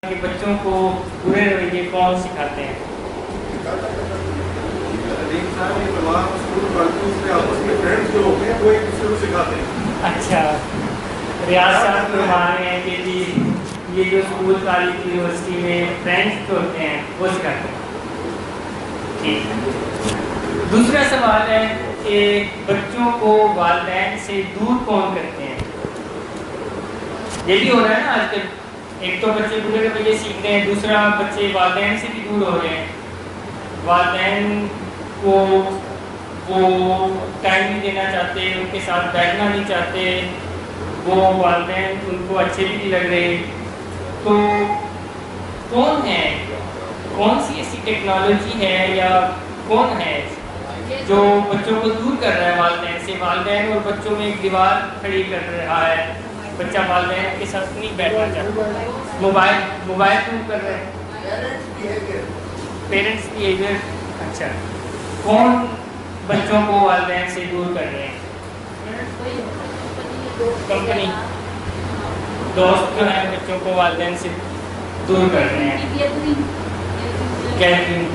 کہ بچوں کو برے رویے کون سکھاتے ہیں؟ اچھا، ریاض صاحب فرما رہے ہیں کہ جی یہ جو اسکول کالج یونیورسٹی میں فرینڈس ہوتے ہیں وہ سکھاتے ہیں. ٹھیک ہے. دوسرا سوال ہے کہ بچوں کو والدین سے دور کون کرتے ہیں؟ یہ بھی ہو رہا ہے نا آج کل. ایک تو بچے برے رویے سیکھ رہے ہیں، دوسرا بچے والدین سے بھی دور ہو رہے ہیں. والدین کو وہ ٹائم نہیں دینا چاہتے، ان کے ساتھ بیٹھنا نہیں چاہتے، وہ والدین ان کو اچھے بھی نہیں لگ رہے. تو کون ہے، کون سی ایسی ٹیکنالوجی ہے یا کون ہے جو بچوں کو دور کر رہا ہے والدین سے؟ والدین اور بچوں میں ایک دیوار کھڑی کر رہا ہے. بچہ والدین کے ساتھ نہیں بیٹھنا چاہتا، موبائل دور کر رہے ہیں. Parents behaviour. اچھا، کون بچوں کو والدین سے دور کر رہے ہیں؟ کمپنی، دوست جو ہیں بچوں کو والدین سے دور کر رہے ہیں. گیدرنگ.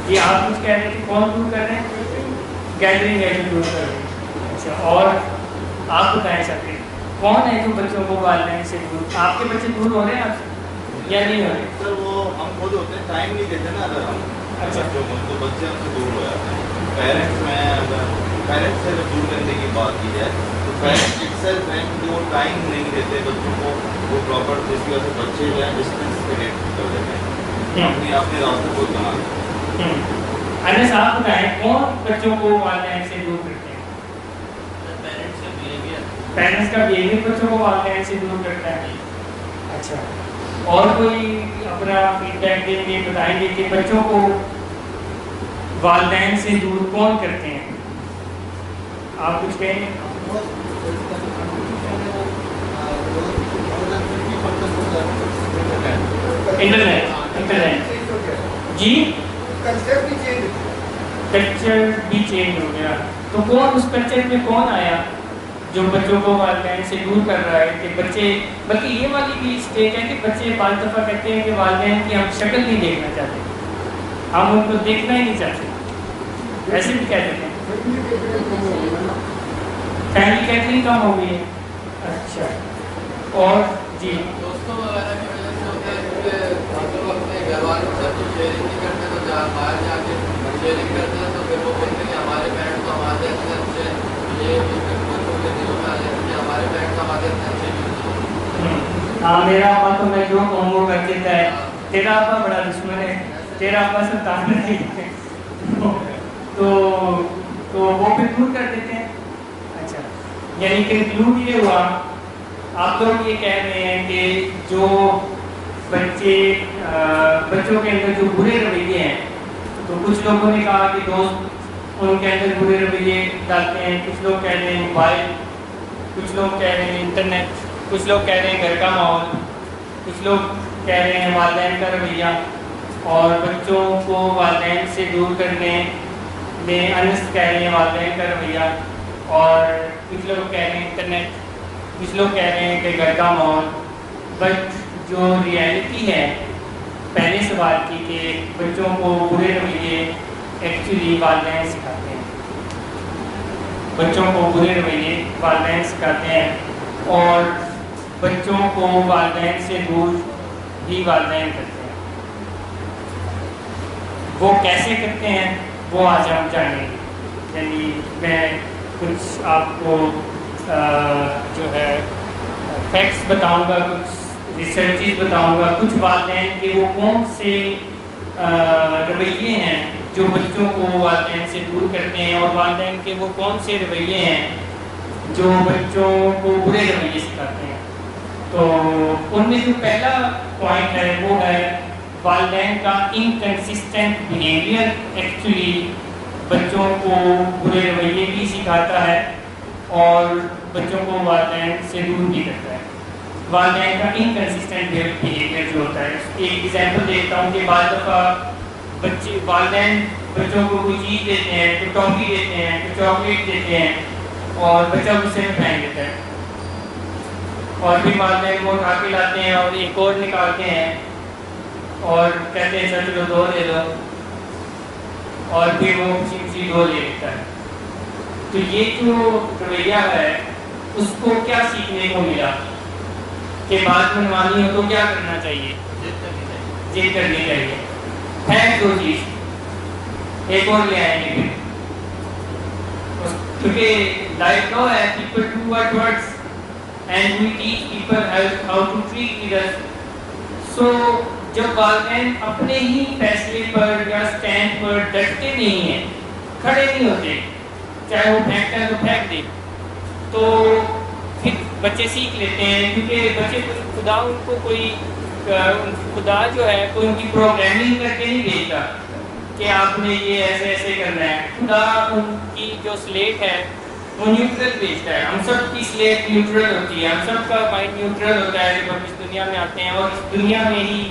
جی آپ کچھ کہہ رہے تھے، کون دور کر رہے ہیں؟ گیدرنگ دور کر رہے ہیں. اچھا، اور آپ بتائیں سکتے کون ہے جو بچوں کو والدین سے دور؟ آپ کے بچے دور ہو رہے ہیں آپ سے یا نہیں ہو رہے؟ سر وہ ہم خود ہوتے ہیں، ٹائم نہیں دیتے نا. اگر ہم اچھا جو بچے ہم سے دور ہو جاتے ہیں. پیرنٹس میں اگر پیرنٹس سے دور کرنے کی بات کی جائے تو پیرنٹس اٹسیلف ہیں جو وہ ٹائم نہیں دیتے بچوں کو، وہ پراپر، جس کی وجہ سے بچے جو ہے ڈسٹینس کریٹ کر دیتے ہیں، اپنے راستے کو بناتے ہیں. انس آپ بتائیں کون بچوں کو والدین سے دور کرتے ہیں؟ پیرنٹس کا بیہیویئر بچوں کو والدین سے دور کرتا ہے. اچھا، اور کوئی اپنا فیڈ بیک دیں گے، بتائیں گے کہ بچوں کو والدین سے دور کون کرتے ہیں؟ آپ کچھ کہیں گے؟ انٹرنیٹ. جی کلچر بھی چینج ہو گیا. تو کون اس کلچر میں کون آیا جو بچوں کو والدین سے دور کر رہا ہے؟ کہ بچے، بلکہ یہ والی بھی اسٹیج ہے کہ بچے بعض دفعہ کہتے ہیں کہ والدین کی ہم شکل نہیں دیکھنا چاہتے، ہم ان کو دیکھنا ہی نہیں چاہتے، ایسے بھی کہہ دیتے ہیں. فیملی کیٹرنگ کم ہو گئی ہے. اچھا، اور جی دوستوں وغیرہ کی وجہ سے ہوتا ہے کہ وہ اپنے گھر والوں سے تو شیئرنگ نہیں کرتے، تو باہر جا کے شیئرنگ کرتے ہیں تو پھر وہ کہتے ہیں کہ ہمارے پیرنٹس تو ہمارے اتنے اچھے، یہ بچوں کے دلوں میں آ جاتے ہیں کہ ہمارے پیرنٹس ہمارے اتنے اچھے نہیں. ہاں، میرا ابا تو میں جو کہوں وہ کر دیتا ہے، تیرا ابا بڑا دشمن ہے، تیرا ابا سلطان ہے. تو وہ پھر دور کر دیتے ہیں. اچھا، یعنی کہ کنکلوڈ یہ ہوا، آپ لوگ یہ کہہ رہے ہیں کہ جو بچوں کے اندر جو برے رویے ہیں، تو کچھ لوگوں نے کہا کہ دوست ان کے اندر برے رویے ڈالتے ہیں، کچھ لوگ کہہ رہے ہیں موبائل، کچھ لوگ کہہ رہے ہیں انٹرنیٹ، کچھ لوگ کہہ رہے ہیں گھر کا ماحول، کچھ لوگ کہہ رہے ہیں والدین کا رویہ، اور بچوں کو والدین سے دور کرنے میں انس کہہ رہے ہیں والدین کا رویہ، اور کچھ لوگ کہہ رہے ہیں انٹرنیٹ، کچھ لوگ کہہ رہے ہیں کہ گھر کا ماحول. بٹ جو ریئلٹی ہے پہلے سوال کی کہ بچوں کو برے رویے ایکچولی والدین سکھاتے ہیں، بچوں کو برے رویے والدین سکھاتے ہیں، اور بچوں کو والدین سے دور بھی والدین کرتے ہیں. وہ کیسے کرتے ہیں وہ آج ہم جانیں گے. یعنی میں کچھ آپ کو جو ہے فیکٹس بتاؤں گا، کچھ ریسرچز بتاؤں گا، کچھ والدین کے وہ کون سے رویے ہیں جو بچوں کو والدین سے دور کرتے ہیں، اور والدین کے وہ کون سے رویے ہیں جو بچوں کو برے رویے سکھاتے ہیں. تو ان میں جو پہلا پوائنٹ ہے وہ ہے والدین کا انکنسسٹنٹ بیہیویئر ایکچولی بچوں کو برے رویے بھی سکھاتا ہے اور بچوں کو والدین سے دور بھی کرتا ہے. والدین کا انکنسسٹنٹ بیہیویئر جو ہوتا ہے، ایک ایگزامپل دیتا ہوں کہ بعض دفعہ والدین بچوں کو کوئی چیز دیتے ہیں، کوئی ٹافی دیتے ہیں، کوئی چاکلیٹ دیتے ہیں، اور بچہ غصے میں پھینک دیتا ہے، اور پھر والدین وہ اٹھا کے لاتے ہیں اور ایک اور نکالتے ہیں اور کہتے ہیں سر چلو 2 لے لو، اور پھر وہ کسی 2 لے لیتا ہے. تو یہ جو رویہ ہے اس کو کیا سیکھنے کو ملا کہ بات منوانی ہو تو کیا کرنا چاہیے؟ ضد کرنی چاہیے. ہے 2 چیز ایک اور لے آئیں گے کیونکہ لائف لا ہے people do what works and we teach people how to treat leaders. So جب والدین اپنے ہی فیصلے پر یا اسٹینڈ پر ڈٹتے نہیں ہیں، کھڑے نہیں ہوتے، چاہے وہ پھینکتا ہے تو پھینک دے، تو پھر بچے سیکھ لیتے ہیں. کیونکہ بچے خدا ان کو کوئی خدا جو ہے کوئی ان کی پروگرامنگ کر کے نہیں بھیجتا کہ آپ نے یہ ایسے ایسے کرنا ہے. خدا ان کی جو سلیٹ ہے وہ نیوٹرل بھیجتا ہے. ہم سب کی سلیٹ نیوٹرل ہوتی ہے، ہم سب کا مائنڈ نیوٹرل ہوتا ہے جب ہم اس دنیا میں آتے ہیں، اور اس دنیا میں ہی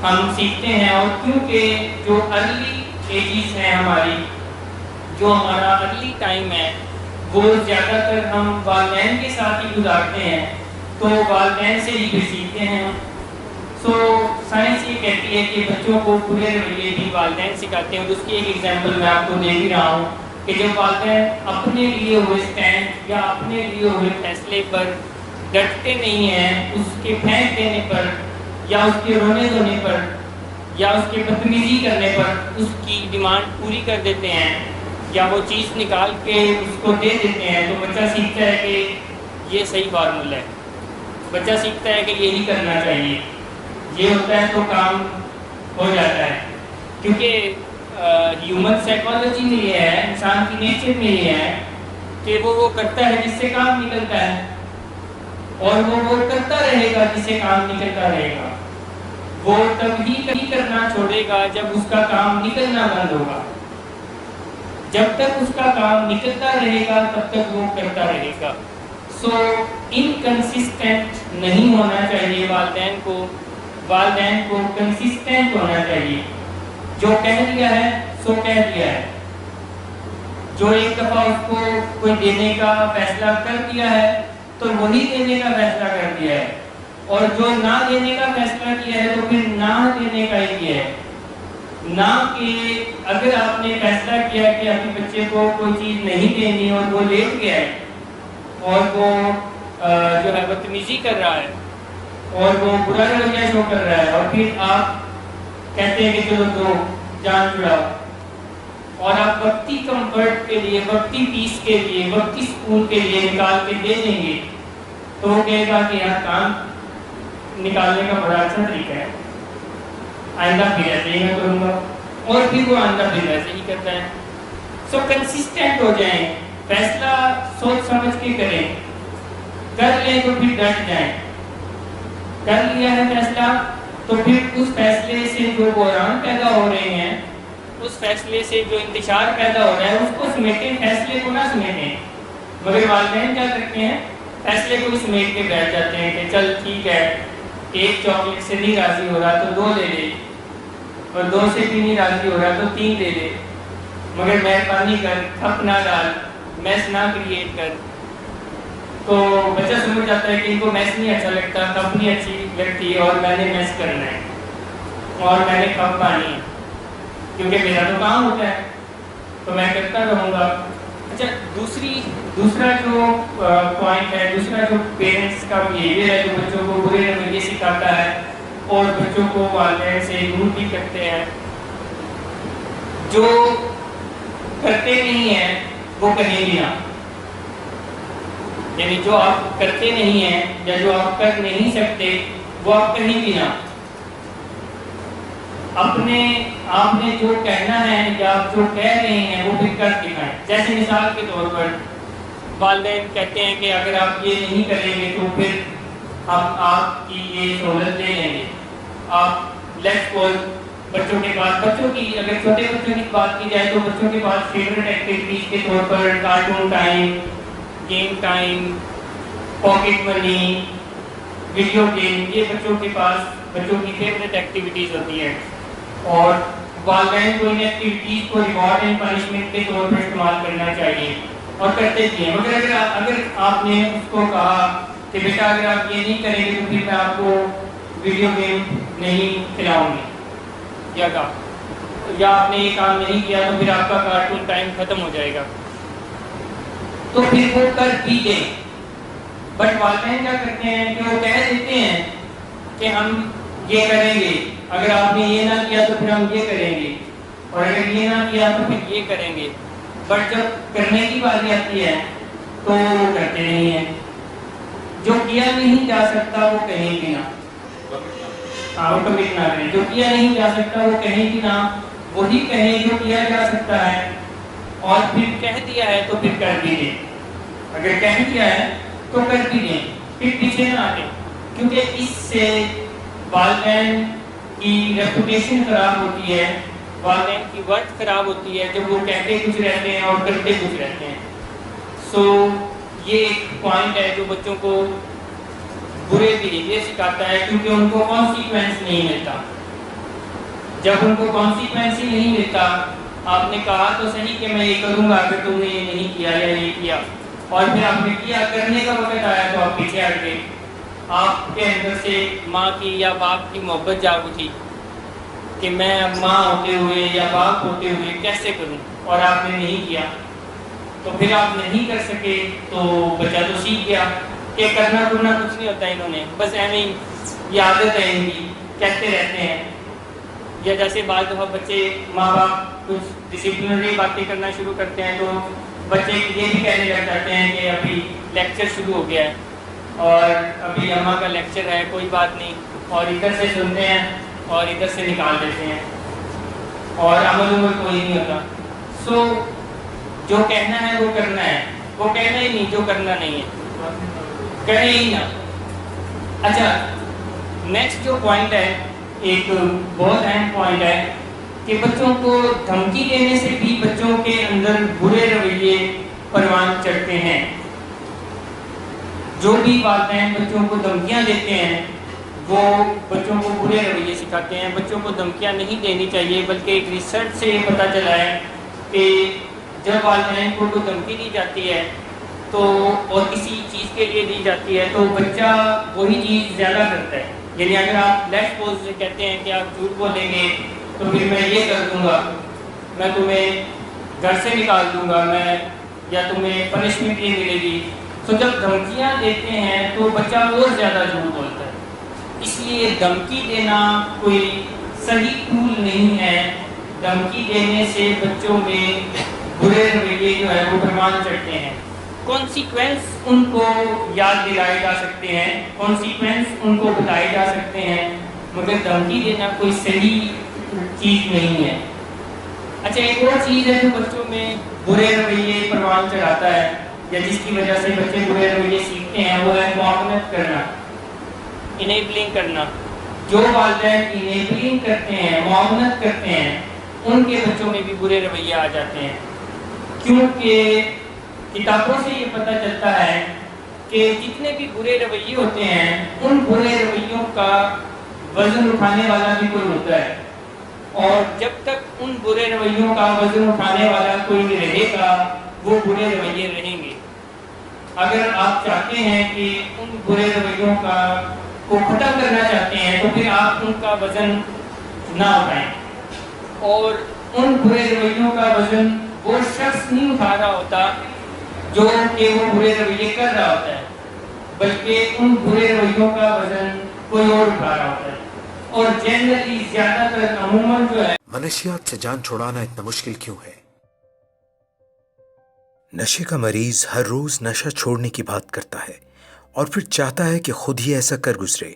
ہم سیکھتے ہیں. اور کیونکہ جو ارلی ایجز ہیں ہماری، جو ہمارا ارلی ٹائم ہے، وہ زیادہ تر ہم والدین کے ساتھ ہی گزارتے ہیں، تو والدین سے ہی سیکھتے ہیں. سو سائنس یہ کہتی ہے کہ بچوں کو برے رویے بھی والدین سکھاتے ہیں. اور اس کی ایک ایگزامپل میں آپ کو دے بھی رہا ہوں کہ جب والدین اپنے لیے ہوئے اسٹینڈ یا اپنے لیے ہوئے فیصلے پر ڈٹتے نہیں ہیں، اس کے پھینک دینے پر یا اس کے رونے دھونے پر یا اس کے بدتمیزی کرنے پر اس کی ڈیمانڈ پوری کر دیتے ہیں یا وہ چیز نکال کے اس کو دے دیتے ہیں، تو بچہ سیکھتا ہے کہ یہ صحیح فارمولہ ہے. بچہ سیکھتا ہے کہ یہی کرنا چاہیے، یہ ہوتا ہے تو کام ہو جاتا ہے. کیونکہ ہیومن سائیکالوجی میں یہ ہے، انسان کی نیچر میں یہ ہے کہ وہ کرتا ہے جس سے کام نکلتا ہے، اور وہ کرتا رہے گا جس سے کام نکلتا رہے گا. وہ تب ہی کرنا چھوڑے گا جب اس کا کام نکلنا بند ہوگا. جب تک اس کا کام نکلتا رہے گا تب تک وہ کرتا رہے گا. سو انکنسسٹنٹ نہیں ہونا چاہیے والدین کو کنسسٹنٹ ہونا چاہیے. جو کہہ دیا ہے سو کہہ دیا ہے. جو ایک دفعہ اس کو کوئی دینے کا فیصلہ کر دیا ہے تو وہی دینے کا فیصلہ کر دیا ہے، اور جو نہ دینے کا فیصلہ کیا ہے تو پھر نہ دینے کا ہی کیا ہے. نہ کہ اگر آپ نے فیصلہ کیا کہ اپنے بچے کو کوئی چیز نہیں دینی اور وہ لیٹ گیا ہے اور وہ جو ہے بدتمیزی کر رہا ہے اور وہ برا رویہ شو کر رہا ہے، اور پھر آپ کہتے ہیں کہ چلو دو جان چھڑاؤ، اور آپ وقتی کمفرٹ کے لیے، وقتی پیس کے لیے، وقتی سکون کے لیے نکال کے دے دیں گے، تو وہ کہے گا کہ یار کام نکالنے کا بڑا اچھا طریقہ ہے، آئندہ پھر ایسے ہی میں کروں گا، اور پھر وہ آئندہ پھر ایسے ہی کرتا ہے. سو کنسسٹنٹ ہو جائیں، فیصلہ سوچ سمجھ کے کریں، کر لیں تو پھر ڈٹ جائیں. کر لیا ہے فیصلہ تو پھر اس فیصلے سے جو بحران پیدا ہو رہے ہیں، اس فیصلے سے جو انتشار پیدا ہو رہا ہے اس کو سمیٹیں، فیصلے کو نہ سمیٹیں. مگر والدین کیا کرتے ہیں؟ فیصلے کو سمیٹ کے بیٹھ جاتے ہیں کہ چل ٹھیک ہے، ایک چاکلیٹ سے نہیں راضی ہو رہا تو 2 لے لے، اور 2 سے بھی نہیں راضی ہو رہا تو 3 لے لے، مگر مہربانی کر، تھپ نہ ڈال، میس نہ کریٹ کر. تو بچہ سمجھ جاتا ہے کہ ان کو میس نہیں اچھا لگتا، تھپ نہیں اچھی لگتی، اور میں نے میس کرنا ہے اور میں نے تھپ پانی ہے کیونکہ میرا تو کام ہوتا ہے تو میں کرتا رہوں گا. اچھا، دوسرا جو پوائنٹ ہے، دوسرا جو پیرنٹس کا بیہیویئر ہے جو بچوں کو برے رویے سکھاتا ہے اور بچوں کو والدین سے دور بھی کرتے ہیں، جو کرتے نہیں ہیں وہ کہیں بھی نہ، یعنی جو آپ کرتے نہیں ہیں یا جو آپ کر نہیں سکتے وہ آپ کہیں بھی نہ. آپ نے جو کہنا ہے یا آپ جو کہہ رہے ہیں وہ پھر کر دکھائیں. جیسے مثال کے طور پر والدین کہتے ہیں کہ اگر آپ یہ نہیں کریں گے تو پھر ہم آپ کی یہ سہولت لے لیں گے. آپ لیٹس سپوز بچوں کے پاس، بچوں کی اگر چھوٹے بچوں کی بات کی جائے تو بچوں کے پاس فیوریٹ ایکٹیویٹیز کے طور پر cartoon time, game time, pocket money, video game, یہ بچوں کی فیوریٹ ایکٹیویٹیز ہوتی ہیں، اور والدین کو ان ایکٹیویٹیز کو ریوارڈ اینڈ پنشمنٹ کے طور پر استعمال کرنا چاہیے اور کرتے بھی ہیں. مگر اگر آپ نے اس کو کہا کہ بیٹا اگر آپ یہ نہیں کریں گے تو پھر میں آپ کو ویڈیو گیم نہیں کھلاؤں گی، یا آپ نے یہ کام نہیں کیا تو پھر آپ کا کارٹون ٹائم ختم ہو جائے گا، تو پھر وہ کر بھی دیں۔ بٹ والدین کیا کرتے ہیں کہ وہ کہہ دیتے ہیں کہ ہم یہ کریں گے، اگر آپ نے یہ نہ کیا تو پھر ہم یہ کریں گے، اور اگر یہ نہ کیا تو پھر یہ کریں گے، بٹ جب کرنے کی باری آتی ہے تو وہ کرتے نہیں ہیں۔ جو کیا نہیں جا سکتا وہ کہیں بھی نہ، وہ کمٹ نہ کریں۔ جو کیا نہیں جا سکتا وہ کہیں بھی نہ، وہی کہیں جو کیا جا سکتا ہے، اور پھر کہہ دیا ہے تو پھر کر بھی دیں۔ اگر کہہ دیا ہے تو کر بھی دیں، پھر پیچھے نہ آتے، کیونکہ اس سے والدین کی ریپوٹیشن خراب ہوتی ہے، والدین کی ورتھ خراب ہوتی ہے جب وہ کہتے کچھ رہتے ہیں اور کرتے کچھ رہتے ہیں۔ سو یہ ایک پوائنٹ ہے جو بچوں کو برے بیہیویئر سکھاتا ہے، کیونکہ ان کو کانسیکوینس نہیں ملتا۔ جب ان کو کانسیکوینس ہی نہیں ملتا، آپ نے کہا تو صحیح کہ میں یہ کروں گا اگر تم نے یہ نہیں کیا یا یہ کیا، اور پھر آپ نے کیا، کرنے کا وقت آیا تو آپ پیچھے ہٹ گئے، آپ کے اندر سے ماں کی یا باپ کی محبت جاگ اٹھی کہ میں اب ماں ہوتے ہوئے یا باپ ہوتے ہوئے کیسے کروں، اور آپ نے نہیں کیا، تو پھر آپ نہیں کر سکے تو بچہ تو سیکھ گیا کہ کرنا کرنا کچھ نہیں ہوتا، انہوں نے بس ایویں ہی، یہ عادت ہے ان کی، کہتے رہتے ہیں۔ یا جیسے بعض دفعہ بچے ماں باپ کچھ ڈسپلنری باتیں کرنا شروع کرتے ہیں تو بچے یہ بھی کہنے لگ جاتے ہیں کہ ابھی لیکچر شروع ہو گیا ہے اور ابھی اماں کا لیکچر ہے، کوئی بات نہیں، اور ادھر سے سنتے ہیں اور ادھر سے نکال دیتے ہیں، اور عمل کوئی نہیں ہوتا۔ سو جو کہنا ہے وہ کرنا ہے، وہ کہنا ہی نہیں جو کرنا نہیں ہے، کرے ہی نہ۔ اچھا، نیکسٹ جو پوائنٹ ہے، ایک بہت اہم پوائنٹ ہے کہ بچوں کو دھمکی دینے سے بھی بچوں کے اندر برے رویے پروان چڑھتے ہیں۔ جو بھی والدین بچوں کو دھمکیاں دیتے ہیں وہ بچوں کو برے رویے سکھاتے ہیں۔ بچوں کو دھمکیاں نہیں دینی چاہیے، بلکہ ایک ریسرچ سے یہ پتہ چلا ہے کہ جب والدین کو کوئی دھمکی دی جاتی ہے تو اور کسی چیز کے لیے دی جاتی ہے تو بچہ وہی چیز زیادہ کرتا ہے۔ یعنی اگر آپ لیفٹ پوز سے کہتے ہیں کہ آپ جھوٹ بولیں گے تو پھر میں یہ کر دوں گا، میں تمہیں گھر سے نکال دوں گا، میں یا تمہیں پنشمنٹ نہیں ملے گی، تو جب دھمکیاں دیتے ہیں تو بچہ اور زیادہ جھوٹ بولتا ہے۔ اس لیے دھمکی دینا کوئی صحیح ٹول نہیں ہے۔ دھمکی دینے سے بچوں میں برے رویے جو ہے وہ پروان چڑھتے ہیں۔ کانسیکوینس ان کو یاد دلائے جا سکتے ہیں، کانسیکوینس ان کو بتائے جا سکتے ہیں، مگر دھمکی دینا کوئی صحیح چیز نہیں ہے۔ اچھا، ایک اور چیز ہے جو بچوں میں برے رویے پروان چڑھاتا ہے یا جس کی وجہ سے بچے برے رویے سیکھتے ہیں، وہ ہے معاونت کرنا، انیبلنگ کرنا۔ جو والدین انیبلنگ کرتے ہیں، معاونت کرتے ہیں، ان کے بچوں میں بھی برے رویے آ جاتے ہیں، کیونکہ کتابوں سے یہ پتہ چلتا ہے کہ جتنے بھی برے رویے ہوتے ہیں ان برے رویوں کا وزن اٹھانے والا بھی کوئی ہوتا ہے، اور جب تک ان برے رویوں کا وزن اٹھانے والا کوئی نہیں رہے گا وہ برے رویے رہیں گے۔ اگر آپ چاہتے ہیں کہ ان برے رویوں کو ختم کرنا چاہتے ہیں تو پھر آپ ان کا وزن نہ اٹھائیں، اور ان برے رویوں کا وزن وہ شخص نہیں اٹھا رہا ہوتا جو کہ وہ برے رویے کر رہا ہوتا ہے، بلکہ ان برے رویوں کا وزن کوئی اور اٹھا رہا ہوتا ہے۔ اور جنرلی زیادہ تر عموماً جو ہے، منشیات سے جان چھڑانا اتنا مشکل کیوں ہے؟ نشے کا مریض ہر روز نشہ چھوڑنے کی بات کرتا ہے اور پھر چاہتا ہے کہ خود ہی ایسا کر گزرے۔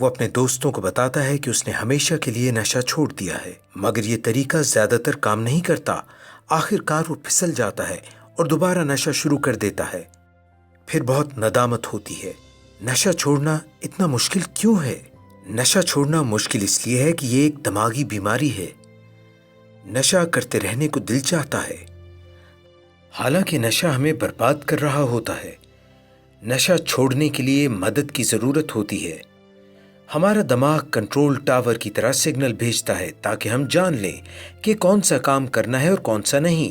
وہ اپنے دوستوں کو بتاتا ہے کہ اس نے ہمیشہ کے لیے نشہ چھوڑ دیا ہے، مگر یہ طریقہ زیادہ تر کام نہیں کرتا۔ آخر کار وہ پھسل جاتا ہے اور دوبارہ نشہ شروع کر دیتا ہے۔ پھر بہت ندامت ہوتی ہے۔ نشہ چھوڑنا اتنا مشکل کیوں ہے؟ نشہ چھوڑنا مشکل اس لیے ہے کہ یہ ایک دماغی بیماری ہے۔ نشہ کرتے رہنے کو دل چاہتا ہے، حالانکہ نشہ ہمیں برباد کر رہا ہوتا ہے۔ نشہ چھوڑنے کے لیے مدد کی ضرورت ہوتی ہے۔ ہمارا دماغ کنٹرول ٹاور کی طرح سگنل بھیجتا ہے تاکہ ہم جان لیں کہ کون سا کام کرنا ہے اور کون سا نہیں۔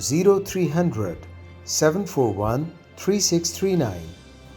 0300 741 3639,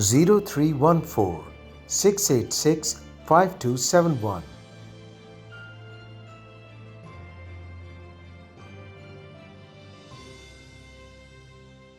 0314 686 5271।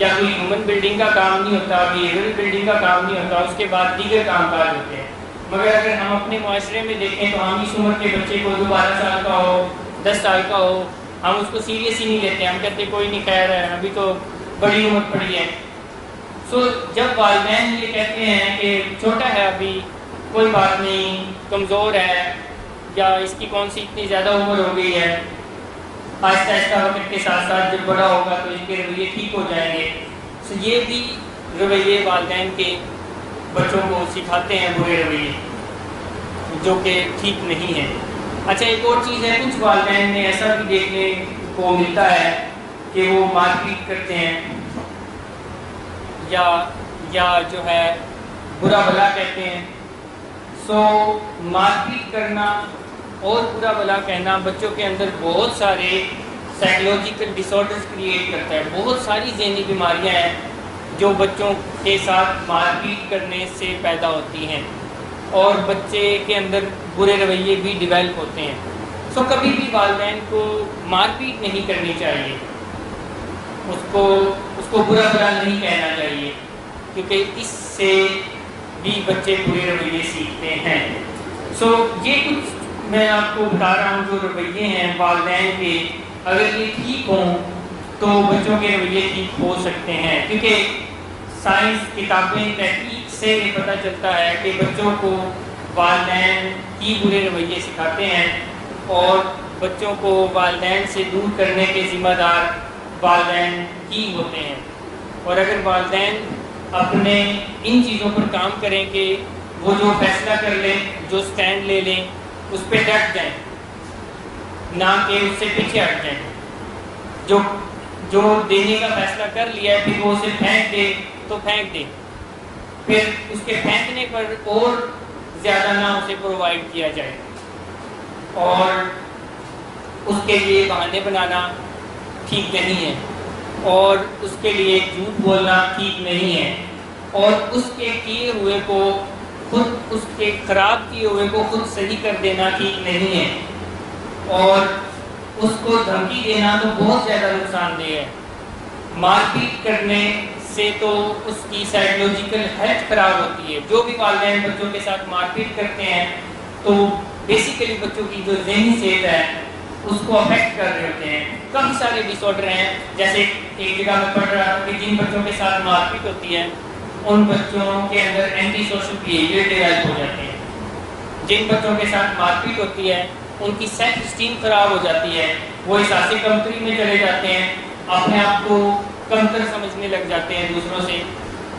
یا کوئی ہیومن بلڈنگ کا کام نہیں ہوتا، بیہیویئرل بلڈنگ کا کام نہیں ہوتا، اس کے بعد دیگر کام کاج ہوتے ہیں. مگر اگر ہم اپنے معاشرے میں دیکھیں تو ہم اس عمر کے بچے کو 12 سال کا ہو، 10 سال کا ہو، ہم اس کو سیریس ہی نہیں لیتے. ہم کہتے کوئی نہیں، خیر ہے، ابھی تو بڑی عمر پڑی ہے. جب والدین یہ کہتے ہیں کہ چھوٹا ہے ابھی، کوئی بات نہیں، کمزور ہے، یا اس کی کون سی اتنی زیادہ عمر ہو گئی ہے، آہستہ آہستہ وقت کے ساتھ ساتھ جب بڑا ہوگا تو اس کے رویے ٹھیک ہو جائیں گے. یہ بھی رویے والدین کے بچوں کو سکھاتے ہیں برے رویے، جو کہ ٹھیک نہیں ہیں. اچھا، ایک اور چیز ہے، کچھ والدین میں ایسا بھی دیکھنے کو ملتا ہے کہ وہ مار پیٹ کرتے ہیں یا جو ہے برا بھلا کہتے ہیں. مار پیٹ کرنا اور برا بھلا کہنا بچوں کے اندر بہت سارے سائیکولوجیکل ڈس آرڈرز کریٹ کرتا ہے. بہت ساری ذہنی بیماریاں ہیں جو بچوں کے ساتھ مار پیٹ کرنے سے پیدا ہوتی ہیں، اور بچے کے اندر برے رویے بھی ڈیولپ ہوتے ہیں. کبھی بھی والدین کو مار پیٹ نہیں کرنی چاہیے، اس کو برا بھلا نہیں کہنا چاہیے، کیونکہ اس سے بھی بچے برے رویے سیکھتے ہیں. یہ کچھ میں آپ کو بتا رہا ہوں جو رویے ہیں والدین کے، اگر یہ ٹھیک ہوں تو بچوں کے رویے ٹھیک ہو سکتے ہیں. کیونکہ سائنس کتابیں تحقیق سے یہ پتہ چلتا ہے کہ بچوں کو والدین ہی برے رویے سکھاتے ہیں، اور بچوں کو والدین سے دور کرنے کے ذمہ دار والدین ہی ہوتے ہیں. اور اگر والدین اپنے ان چیزوں پر کام کریں کہ وہ جو فیصلہ کر لیں، جو سٹینڈ لے لیں، اس پہ ڈٹ جائیں، نہ کہ اس سے پیچھے ہٹ جائیں. جو دینے کا فیصلہ کر لیا ہے پھر وہ اسے پھینک دے تو پھینک دے، پھر اس کے پھینکنے پر اور زیادہ نہ اسے پرووائڈ کیا جائے، اور اس کے لیے بہانے بنانا ٹھیک نہیں ہے، اور اس کے لیے جھوٹ بولنا ٹھیک نہیں ہے، اور اس کے کیے ہوئے کو خود، اس کے خراب کیے ہوئے کو خود صحیح کر دینا ٹھیک نہیں ہے، اور اس کو دھمکی دینا تو بہت زیادہ نقصان دہ ہے. مار پیٹ کرنے سے تو اس کی سائیکولوجیکل ہیلتھ خراب ہوتی ہے. جو بھی والدین بچوں کے ساتھ مار پیٹ کرتے ہیں تو بیسیکلی بچوں کی جو ذہنی صحت ہے اس کو افیکٹ کر رہے ہوتے ہیں. کافی سارے ڈس آرڈر ہیں، جیسے ایک جگہ میں پڑھ رہا تھا کہ جن بچوں کے ساتھ مار پیٹ ہوتی ہے ان بچوں کے اندر اینٹی سوشل بیہیویئر ڈیولپ ہو جاتے ہیں. جن بچوں کے ساتھ مار پیٹ ہوتی ہے ان کی سیلف اسٹیم خراب ہو جاتی ہے، وہ احساس کمتری میں چلے جاتے ہیں، اپنے آپ کو کمتر سمجھنے لگ جاتے ہیں دوسروں سے،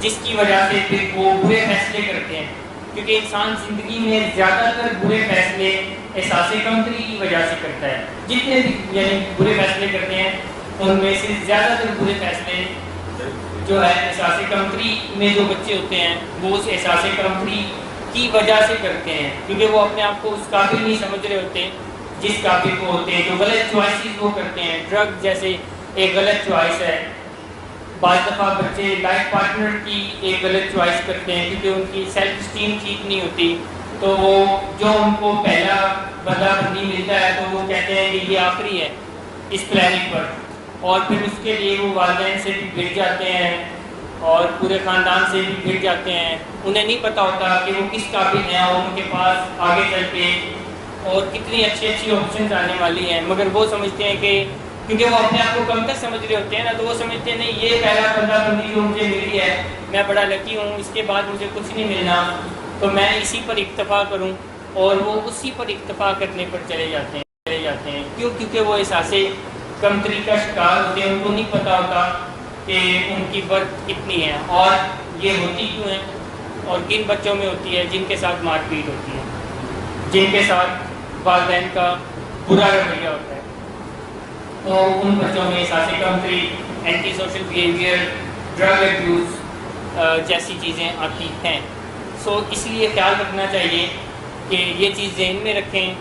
جس کی وجہ سے پھر وہ برے فیصلے کرتے ہیں. کیونکہ انسان زندگی میں زیادہ تر برے فیصلے احساس کمتری کی وجہ سے کرتا ہے. جتنے بھی یعنی برے فیصلے کرتے ہیں ان میں سے زیادہ تر برے فیصلے جو ہے احساس کمتری میں جو بچے ہوتے ہیں وہ اس احساس کمتری کی وجہ سے کرتے ہیں، کیونکہ وہ اپنے آپ کو اس قابل نہیں سمجھ رہے ہوتے جس قابل کو ہوتے ہیں. جو غلط چوائسیز وہ کرتے ہیں، ڈرگ جیسے ایک غلط چوائس ہے. بعض دفعہ بچے لائف پارٹنر کی ایک غلط چوائس کرتے ہیں کیونکہ ان کی سیلف اسٹیم ٹھیک نہیں ہوتی، تو وہ جو ان کو پہلا بندہ بندی ملتا ہے تو وہ کہتے ہیں کہ یہ آخری ہے اس پلانٹ پر، اور پھر اس کے لیے وہ والدین سے بھی بھیڑ جاتے ہیں اور پورے خاندان سے بھی بھیڑ جاتے ہیں. انہیں نہیں پتہ ہوتا کہ وہ کس قابل ہیں اور ان کے پاس آگے چل کے اور کتنی اچھی آپشنز آنے والی ہیں، مگر وہ سمجھتے ہیں کہ کیونکہ وہ اپنے آپ کو کمتر سمجھ رہے ہوتے ہیں نا، تو وہ سمجھتے ہیں نہیں، یہ پہلا بندہ بندی جو مجھے ملی ہے میں بڑا لکی ہوں، اس کے بعد مجھے کچھ نہیں ملنا، تو میں اسی پر اکتفا کروں، اور وہ اسی پر اکتفا کرنے پر چلے جاتے ہیں. کیونکہ وہ احساس کمتری کا شکار ہوتے ہیں. ان کو نہیں پتہ ہوتا کہ ان کی برتھ کتنی ہے اور یہ ہوتی کیوں ہے، اور کن بچوں میں ہوتی ہے جن کے ساتھ مار پیٹ ہوتی ہے، جن کے ساتھ والدین کا برا رویہ ہوتا ہے. تو ان بچوں میں احساس کمتری، antisocial behaviour, drug abuse جیسی چیزیں آتی ہیں. اس لیے خیال رکھنا چاہیے کہ یہ چیز ذہن میں رکھیں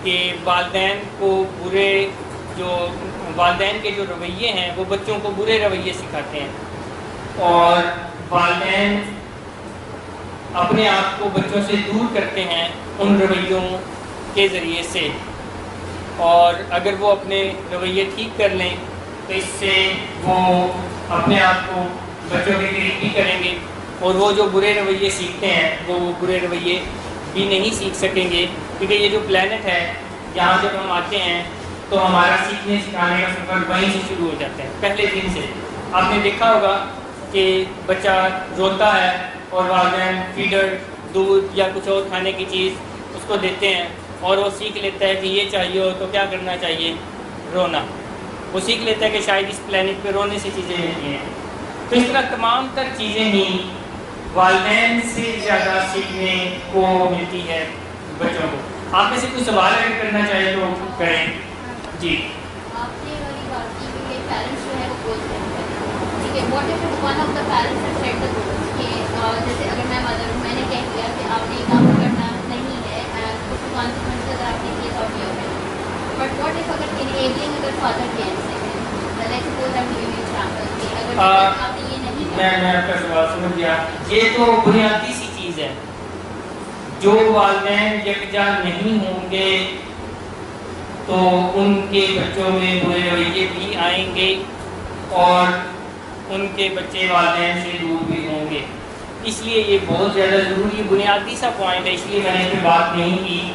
کہ والدین کے جو رویے ہیں وہ بچوں کو برے رویے سکھاتے ہیں، اور والدین اپنے آپ کو بچوں سے دور کرتے ہیں ان رویوں کے ذریعے سے، اور اگر وہ اپنے رویے ٹھیک کر لیں تو اس سے وہ اپنے آپ کو بچوں کے قریب بھی کریں گے، اور وہ جو برے رویے سیکھتے ہیں وہ برے رویے بھی نہیں سیکھ سکیں گے، کیونکہ یہ جو پلانٹ ہے یہاں جب ہم آتے ہیں تو ہمارا سیکھنے سکھانے کا سفر وہیں سے شروع ہو جاتا ہے، پہلے دن سے۔ آپ نے دیکھا ہوگا کہ بچہ روتا ہے اور والدین فیڈر، دودھ یا کچھ اور کھانے کی چیز اس کو دیتے ہیں، اور وہ سیکھ لیتا ہے کہ یہ چاہیے ہو تو کیا کرنا چاہیے، رونا۔ وہ سیکھ لیتا ہے کہ شاید اس پلانٹ پہ رونے سے چیزیں ملتی ہیں۔ تو اس طرح تمام تر چیزیں ہی والدین سے زیادہ سیکھنے کو ملتی ہے بچوں کو۔ آپ میں سے کوئی سوال اگر کرنا چاہے تو کریں۔ جی آپ نے والی بات کی کہ پیرنٹس جو ہے وہ گول سیٹ کرنا، ٹھیک ہے، what if one of the parents has set the goals کہ جیسے اگر میں مدر ہوں، میں نے کہہ دیا کہ آپ نے یہ کام کرنا نہیں ہے اینڈ کچھ کانسیکوینس اگر آپ نے کیے تو آپ یہ کریں، بٹ واٹ اف اگر انیبلنگ اگر فادر کے اینڈ سے ہے، let's suppose I am giving example کہ اگر آپ نے یہ نہیں میں آپ کا سوال سمجھ گیا۔ یہ تو بنیادی سی چیز ہے، جو والدین یکجا نہیں ہوں گے تو ان کے بچوں میں برے رویے بھی آئیں گے اور ان کے بچے والدین سے دور بھی ہوں گے۔ اس لیے یہ بہت زیادہ ضروری بنیادی سا پوائنٹ ہے، اس لیے میں نے اس پہ بات نہیں کی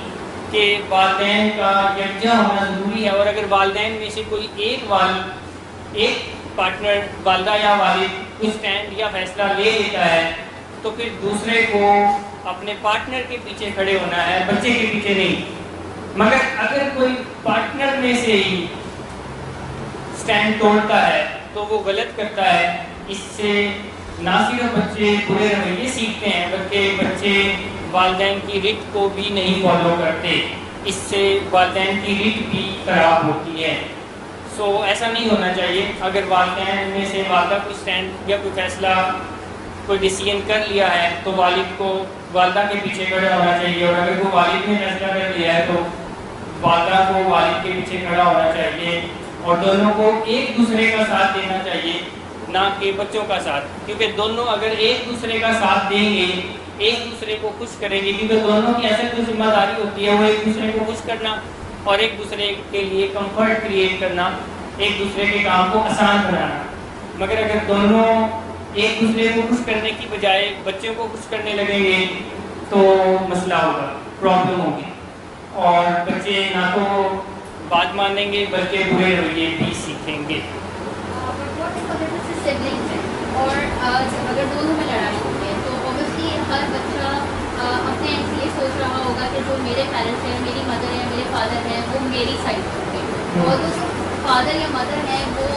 کہ والدین کا یکجا ہونا ضروری ہے، اور اگر والدین میں سے کوئی ایک پارٹنر، والدہ یا والد کوئی اسٹینڈ یا فیصلہ لے لیتا ہے تو پھر دوسرے کو اپنے پارٹنر کے پیچھے کھڑے ہونا ہے، بچے کے پیچھے نہیں۔ مگر اگر کوئی پارٹنر میں سے ہی اسٹینڈ توڑتا ہے تو وہ غلط کرتا ہے۔ اس سے نہ صرف بچے برے رویے سیکھتے ہیں بلکہ بچے والدین کی رٹ کو بھی نہیں فالو کرتے، اس سے والدین کی رٹ بھی خراب ہوتی ہے۔ سو ایسا نہیں ہونا چاہیے۔ اگر والدین میں سے والدہ کوئی اسٹینڈ یا کوئی فیصلہ، کوئی ڈیسیژن کر لیا ہے تو والد کو والدہ کے پیچھے کھڑا ہونا چاہیے، اور اگر وہ والد نے فیصلہ کر لیا ہے تو والدہ کو والد کے پیچھے کھڑا ہونا چاہیے، اور دونوں کو ایک دوسرے کا ساتھ دینا چاہیے، نہ کہ بچوں کا ساتھ، کیونکہ دونوں اگر ایک دوسرے کا ساتھ دیں گے، ایک دوسرے کو خوش کریں گے، کیونکہ دونوں کی ایسے تو ذمہ داری ہوتی ہے وہ ایک دوسرے کو خوش کرنا اور ایک دوسرے کے لیے کمفرٹ کریٹ کرنا، ایک دوسرے کے کام کو آسان بنانا۔ مگر اگر دونوں ایک دوسرے کو خوش کرنے کی بجائے بچوں کو خوش کرنے لگیں گے تو مسئلہ ہوگا، پرابلم ہوگی، اور بچے نہ تو بات مانیں گے بلکہ برے رویے بھی سیکھیں گے۔ اور اگر دونوں میں لڑائی ہوئی ہے تو اوبیسلی ہر بچہ اپنے اینڈ سے یہ سوچ رہا ہوگا کہ جو میرے پیرنٹس ہیں، میری مدر ہے، میرے فادر ہیں، وہ میری سائڈ ہوں گے، اور جو فادر یا مدر ہیں وہ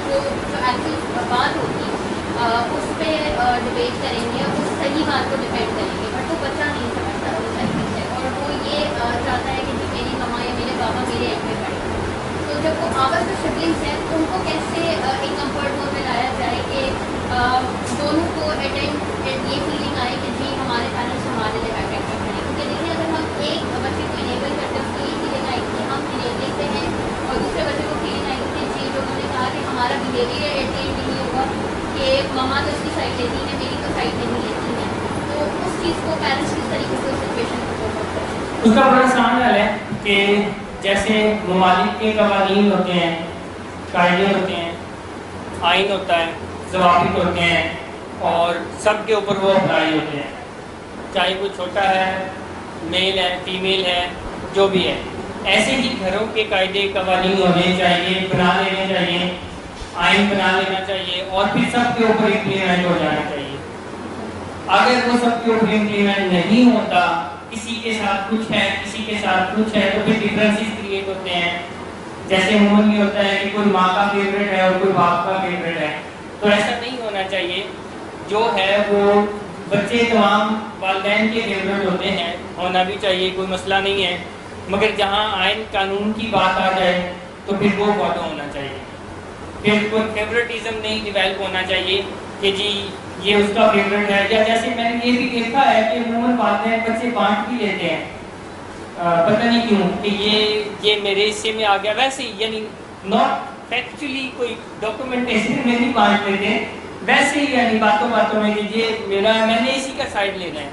جو ایکچوئل بات ہوگی اس پہ ڈبیٹ کریں گے، اس صحیح بات کو ڈیپینڈ کریں گے، بٹ وہ بچہ نہیں سمجھتا وہ صحیح ہے، اور وہ یہ چاہتا ہے کہ میری مما یا میرے پاپا میرے اینڈ پہ کھڑے ہیں۔ تو جب وہ آپس میں سبلنگس ہیں تو ان کو کیسے ایک کمفرٹ زون میں لایا جائے کہ دونوں کو اٹینڈ یہ فیلنگ آئے کہ جی ہمارے پیرنٹس ہمارے لیے اٹینڈ کر رہے ہیں، کیونکہ دیکھیں اگر ہم ایک بچے کو انیبل کرتے ہیں اس کو یہ فیلنگ آئی کہ ہم انیبلنگ پہ ہیں، اور دوسرے بچے کو فیلنگ آئی کہ جی جو انہوں نے کہا کہ ہمارا بیہیویئر ایٹ دی اینڈ نہیں ہوگا کہ مما تو اس کی سائڈ لیتی ہیں میری تو سائڈ نہیں لیتی ہیں، تو اس چیز کو پیرنٹس کس طریقے سے اس سچویشن کو کوپ اپ کریں؟ اس کا بڑا آسان حل ہے کہ جیسے ممالک کے قوانین ہوتے ہیں، قاعدے ہوتے ہیں، آئین ہوتا ہے، ضوابط ہوتے ہیں، اور سب کے اوپر وہ اپلائی ہوتے ہیں، چاہے وہ چھوٹا ہے، میل ہے، فیمیل ہے، جو بھی ہے، ایسے ہی گھروں کے قاعدے قوانین ہونے چاہیے، بنا لینے چاہیے، آئین بنا لینا چاہیے، اور پھر سب کے اوپر امپلیمنٹ ہو جانا چاہیے۔ اگر وہ سب کے اوپر امپلیمنٹ نہیں ہوتا، کسی کے ساتھ کچھ ہے کسی کے ساتھ کچھ ہے، تو پھر ڈفرینسز کریٹ ہوتے ہیں۔ جیسے عموماً یہ ہوتا ہے کہ کوئی ماں کا فیوریٹ ہے اور کوئی باپ کا فیوریٹ ہے، تو ایسا نہیں ہونا چاہیے۔ جو ہے وہ بچے تمام والدین کے فیوریٹ ہوتے ہیں، ہونا بھی چاہیے، کوئی مسئلہ نہیں ہے، مگر جہاں آئین قانون کی بات آ جائے تو پھر وہ فالو ہونا چاہیے۔ پھر کوئی فیوریٹزم نہیں ڈیولپ ہونا چاہیے کہ جی یہ اس کا فیوریٹ ہے، یا جیسے میں نے یہ بھی دیکھا ہے کہ عموماً والدین بچے بانٹ بھی لیتے ہیں، پتہ نہیں کیوں کہ یہ میرے حصے میں آ گیا، ویسے ہی یعنی ناٹ فیکچولی کوئی ڈاکومنٹیشن میں نہیں بانٹ لیتے، ویسے ہی یعنی باتوں باتوں میں کہ یہ میرا ہے، میں نے اسی کا سائڈ لینا ہے،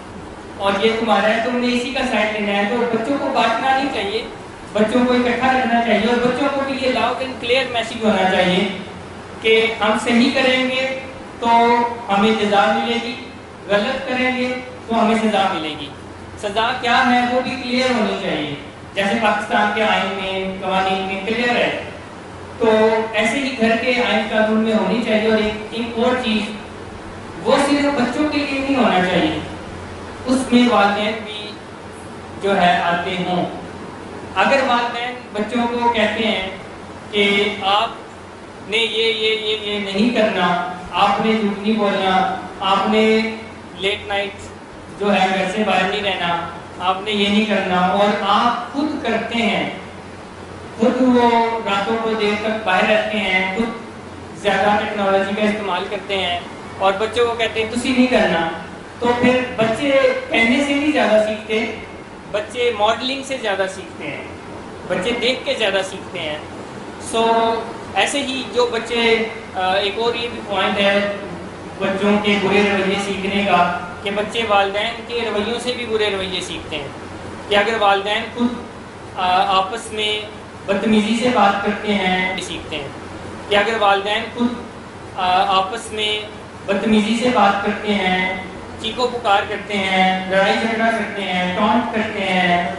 اور یہ تمہارا ہے تم نے اسی کا سائڈ لینا ہے۔ تو بچوں کو بانٹنا نہیں چاہیے، بچوں کو اکٹھا رکھنا چاہیے، اور بچوں کو بھی یہ لاؤڈ اینڈ کلیئر میسیج ہونا چاہیے کہ ہم صحیح کریں گے تو ہمیں جزا ملے گی، غلط کریں گے تو ہمیں سزا ملے گی. سزا کیا ہے وہ بھی کلیئر ہونی چاہیے، جیسے پاکستان کے آئین میں قوانین میں کلیئر ہے، تو ایسے ہی گھر کے آئین قانون میں ہونی چاہیے. اور ایک اور چیز، وہ صرف بچوں کے لیے نہیں ہونا چاہیے، اس میں والدین بھی جو ہے آتے ہوں. اگر والدین بچوں کو کہتے ہیں کہ آپ نے یہ نہیں کرنا، آپ نے جھوٹ نہیں بولنا، آپ نے لیٹ نائٹ جو ہے گھر سے باہر نہیں رہنا، آپ نے یہ نہیں کرنا، اور آپ خود کرتے ہیں، خود وہ راتوں کو دیر تک باہر رہتے ہیں، خود زیادہ ٹیکنالوجی کا استعمال کرتے ہیں، اور بچوں کو کہتے ہیں تسی نہیں کرنا، تو پھر بچے کہنے سے نہیں زیادہ سیکھتے، بچے ماڈلنگ سے زیادہ سیکھتے ہیں، بچے دیکھ کے زیادہ سیکھتے ہیں. سو ایسے ہی جو بچے ایک اور یہ بھی پوائنٹ ہے بچوں کے برے رویے سیکھنے کا، کہ بچے والدین کے رویوں سے بھی برے رویے سیکھتے ہیں. کہ اگر والدین خود آپس میں بدتمیزی سے بات کرتے ہیں سیکھتے ہیں، کہ اگر والدین خود آپس میں بدتمیزی سے بات کرتے ہیں، چیخو پکار کرتے ہیں، لڑائی جھگڑا کرتے ہیں، ٹانٹ کرتے ہیں،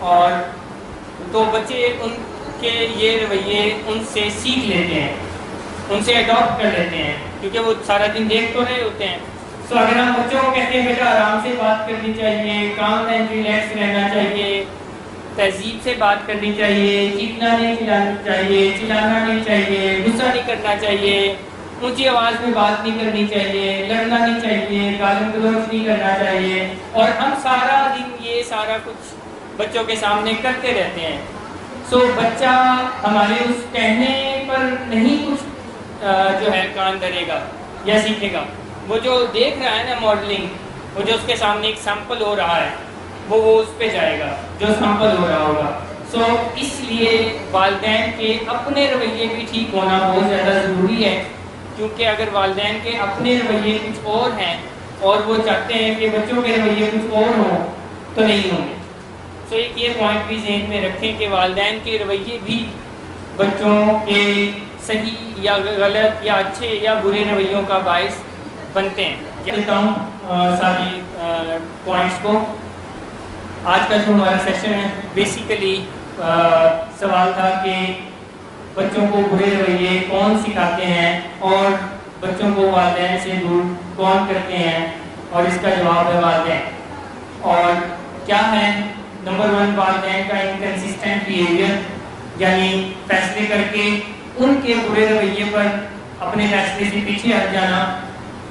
اور تو بچے ان کے یہ رویے ان سے سیکھ لیتے ہیں، ان سے اڈاپٹ کر لیتے ہیں، کیونکہ وہ سارا دن دیکھ تو رہے ہوتے ہیں. سو اگر ہم بچوں کو کہتے ہیں بیٹا آرام سے بات کرنی چاہیے، کام اینڈ ریلیکس رہنا چاہیے، تہذیب سے بات کرنی چاہیے، چیخنا نہیں چلانا نہیں چاہیے، غصہ نہیں کرنا چاہیے، اونچی آواز میں بات نہیں کرنی چاہیے، لڑنا نہیں چاہیے، گالی گلوچ نہیں کرنا چاہیے، اور ہم سارا دن یہ سارا کچھ بچوں کے سامنے کرتے رہتے ہیں. سو بچہ ہمارے اس کہنے پر نہیں کچھ جو ہے کان دھرے گا یا سیکھے گا. وہ جو دیکھ رہا ہے نا ماڈلنگ، وہ جو اس کے سامنے ایک سیمپل ہو رہا ہے، وہ اس پہ جائے گا جو سیمپل ہو رہا ہوگا. سو اس لیے والدین کے اپنے رویے بھی ٹھیک ہونا بہت زیادہ ضروری ہے، کیونکہ اگر والدین کے اپنے رویے کچھ اور ہیں اور وہ چاہتے ہیں کہ بچوں کے رویے کچھ اور ہوں تو نہیں ہوں گے. سو ایک یہ پوائنٹ بھی ذہن میں رکھیں کہ والدین کے رویے بھی بچوں کے صحیح یا غلط یا اچھے یا برے رویوں کا باعث بنتے ہیں. کہتا ہوں ساری پوائنٹس کو. آج کا جو ہمارا سیشن ہے بیسیکلی سوال تھا کہ بچوں کو برے رویے کون سکھاتے ہیں اور بچوں کو والدین سے دور کون کرتے ہیں، اور اس کا جواب ہے والدین. اور کیا ہے؟ نمبر 1 والدین کا انکنسسٹنٹ بیہیویئر، یعنی فیصلے کر کے ان کے برے رویے پر اپنے فیصلے سے پیچھے ہٹ جانا،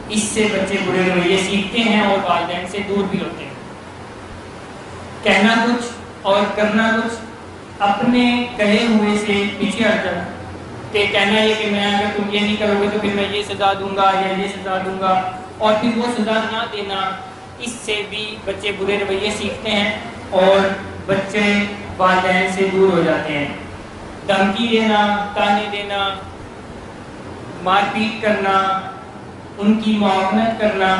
اس سے بچے برے رویے سیکھتے ہیں اور والدین سے دور بھی ہوتے ہیں. کہنا کچھ اور کرنا کچھ، اپنے کہے ہوئے سے پیچھے ہٹ جانا، کہ کہنا یہ کہ میں اگر تم یہ نہیں کرو گے تو پھر میں یہ سزا دوں گا یا یہ سزا دوں گا، اور پھر وہ سزا نہ دینا، اس سے بھی بچے برے رویے سیکھتے ہیں اور بچے والدین سے دور ہو جاتے ہیں. دھمکی دینا، تانے دینا، مار پیٹ کرنا، ان کی معاونت کرنا،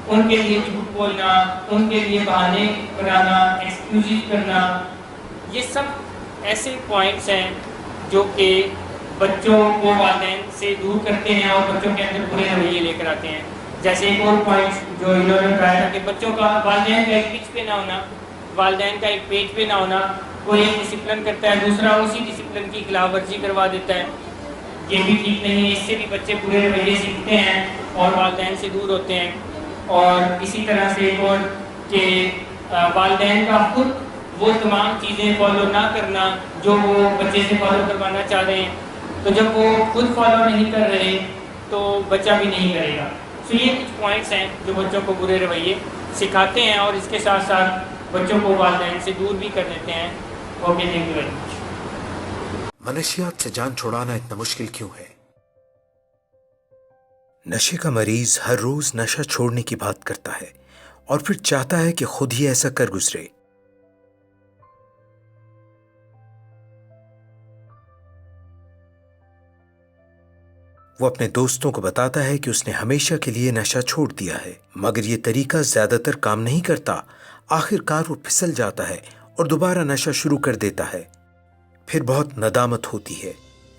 ان کے لیے جھوٹ بولنا، ان کے لیے بہانے بنانا، ایکسکیوزز کرنا، یہ سب ایسے پوائنٹس ہیں جو کہ بچوں کو والدین سے دور کرتے ہیں اور بچوں کے اندر برے رویے لے کر آتے ہیں. جیسے ایک اور پوائنٹ جو انہوں نے بتایا تھا کہ بچوں کا والدین کا ایک پچ پہ نہ ہونا، والدین کا ایک پیج پہ نہ ہونا، کوئی ایک ڈسپلن کرتا ہے دوسرا اسی ڈسپلن کی خلاف ورزی کروا دیتا ہے، یہ بھی ٹھیک نہیں ہے. اس سے بھی بچے برے رویے سیکھتے ہیں اور والدین سے دور ہوتے ہیں. اور اسی طرح سے ایک اور کہ والدین کا خود وہ تمام چیزیں فالو نہ کرنا جو وہ بچے سے فالو کروانا چاہ رہے ہیں، تو جب وہ خود فالو نہیں کر رہے تو بچہ بھی نہیں کرے گا. سو یہ کچھ پوائنٹس ہیں جو بچوں کو برے رویے سکھاتے ہیں اور اس کے ساتھ ساتھ بچوں کو والدین سے دور بھی کر دیتے ہیں. Okay, thank you very much. منشیات سے جان چھڑانا اتنا مشکل کیوں ہے؟ نشے کا مریض ہر روز نشہ چھوڑنے کی بات کرتا ہے اور پھر چاہتا ہے کہ خود ہی ایسا کر گزرے. وہ اپنے دوستوں کو بتاتا ہے کہ اس نے ہمیشہ کے لیے نشہ چھوڑ دیا ہے، مگر یہ طریقہ زیادہ تر کام نہیں کرتا. آخر کار وہ پھسل جاتا ہے اور دوبارہ نشہ شروع کر دیتا ہے. پھر بہت ندامت ہوتی ہے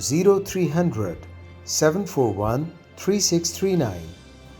0300 741 3639,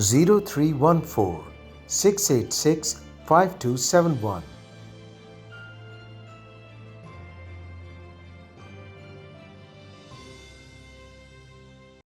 0314 686 5271।